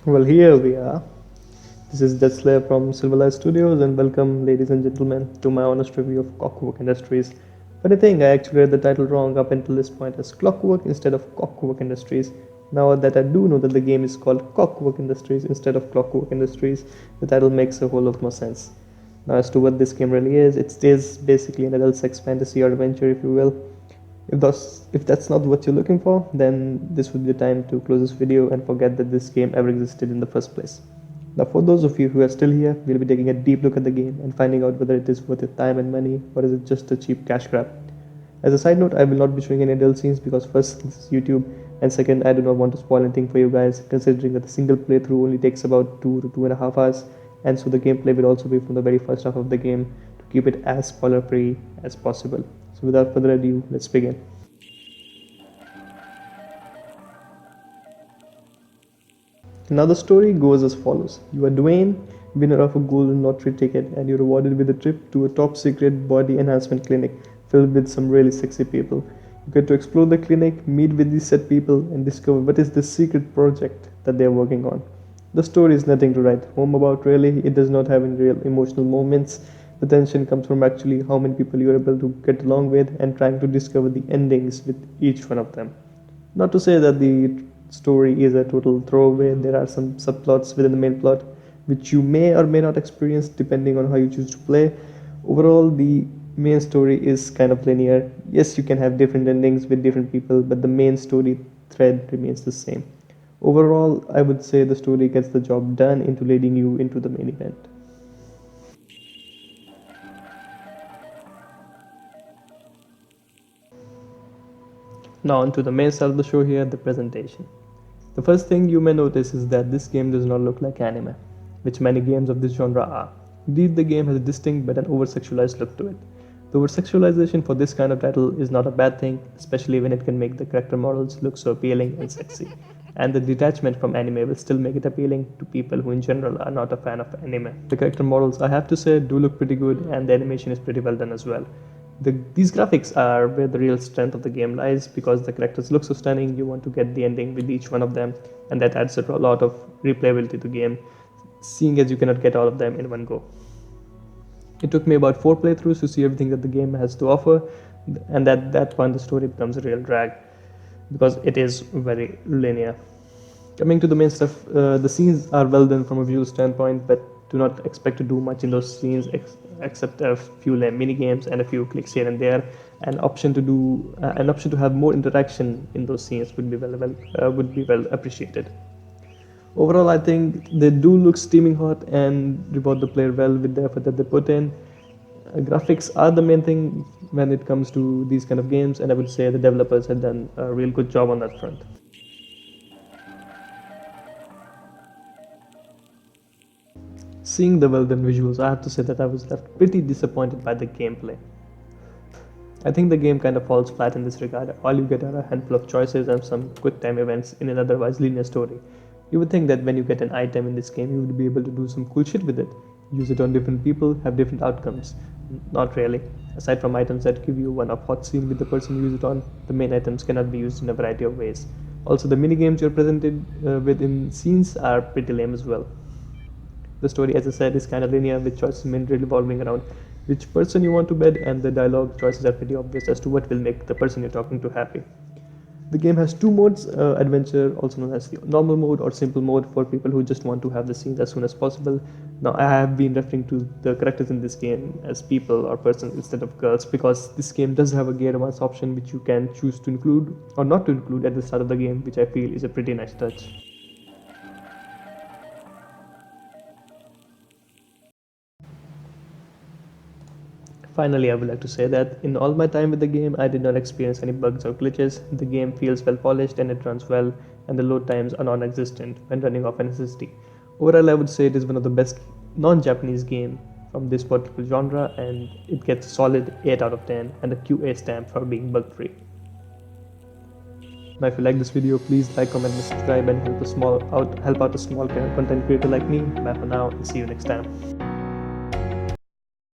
Well, here we are. This is Deathslayer from Silverlight Studios, and welcome, ladies and gentlemen, to my honest review of Cockwork Industries. Funny thing, I actually read the title wrong up until this point as Clockwork instead of Cockwork Industries. Now that I do know that the game is called Cockwork Industries instead of Clockwork Industries, the title makes a whole lot more sense. Now, as to what this game really is, it is basically an adult sex fantasy or adventure, if you will. If that's not what you're looking for, then this would be the time to close this video and forget that this game ever existed in the first place. Now, for those of you who are still here, we'll be taking a deep look at the game and finding out whether it is worth your time and money, or is it just a cheap cash grab. As a side note, I will not be showing any adult scenes because first, this is YouTube, and second, I do not want to spoil anything for you guys, considering that the single playthrough only takes about 2 to 2.5 hours, and so the gameplay will also be from the very first half of the game to keep it as spoiler free as possible. So without further ado, let's begin. Now the story goes as follows. You are Dwayne, winner of a golden lottery ticket, and you're rewarded with a trip to a top secret body enhancement clinic filled with some really sexy people. You get to explore the clinic, meet with these said people, and discover what is the secret project that they are working on. The story is nothing to write home about really. It does not have any real emotional moments. The tension comes from actually how many people you're able to get along with and trying to discover the endings with each one of them. Not to say that the story is a total throwaway, there are some subplots within the main plot which you may or may not experience depending on how you choose to play. Overall, the main story is kind of linear. Yes, you can have different endings with different people, but the main story thread remains the same. Overall, I would say the story gets the job done into leading you into the main event. Now on to the main star of the show here, the presentation. The first thing you may notice is that this game does not look like anime, which many games of this genre are. Indeed, the game has a distinct but an over-sexualized look to it. The over-sexualization for this kind of title is not a bad thing, especially when it can make the character models look so appealing and sexy. And the detachment from anime will still make it appealing to people who in general are not a fan of anime. The character models, I have to say, do look pretty good, and the animation is pretty well done as well. These graphics are where the real strength of the game lies, because the characters look so stunning. You want to get the ending with each one of them, and that adds a lot of replayability to the game, seeing as you cannot get all of them in one go. It took me about 4 playthroughs to see everything that the game has to offer, and at that point the story becomes a real drag because it is very linear. Coming to the main stuff, the scenes are well done from a visual standpoint, but do not expect to do much in those scenes except a few lame mini games and a few clicks here and there. An option to have more interaction in those scenes would be well appreciated. Overall, I think they do look steaming hot and reward the player well with the effort that they put in. Graphics are the main thing when it comes to these kind of games, and I would say the developers have done a real good job on that front. Seeing the well-done visuals, I have to say that I was left pretty disappointed by the gameplay. I think the game kind of falls flat in this regard. All you get are a handful of choices and some quick time events in an otherwise linear story. You would think that when you get an item in this game, you would be able to do some cool shit with it. Use it on different people, have different outcomes. Not really. Aside from items that give you one-off hot scene with the person you use it on, the main items cannot be used in a variety of ways. Also, the minigames you're presented with in scenes are pretty lame as well. The story, as I said, is kind of linear, with choices mainly revolving around which person you want to bed, and the dialogue choices are pretty obvious as to what will make the person you're talking to happy. The game has 2 modes, adventure, also known as the normal mode or simple mode, for people who just want to have the scenes as soon as possible. Now, I have been referring to the characters in this game as people or persons instead of girls, because this game does have a gay romance option which you can choose to include or not to include at the start of the game, which I feel is a pretty nice touch. Finally, I would like to say that in all my time with the game, I did not experience any bugs or glitches. The game feels well polished and it runs well, and the load times are non-existent when running off an SSD. Overall, I would say it is one of the best non-Japanese game from this particular genre, and it gets a solid 8 out of 10 and a QA stamp for being bug-free. Now, if you like this video, please like, comment, and subscribe, and help out a small content creator like me. Bye for now, and see you next time.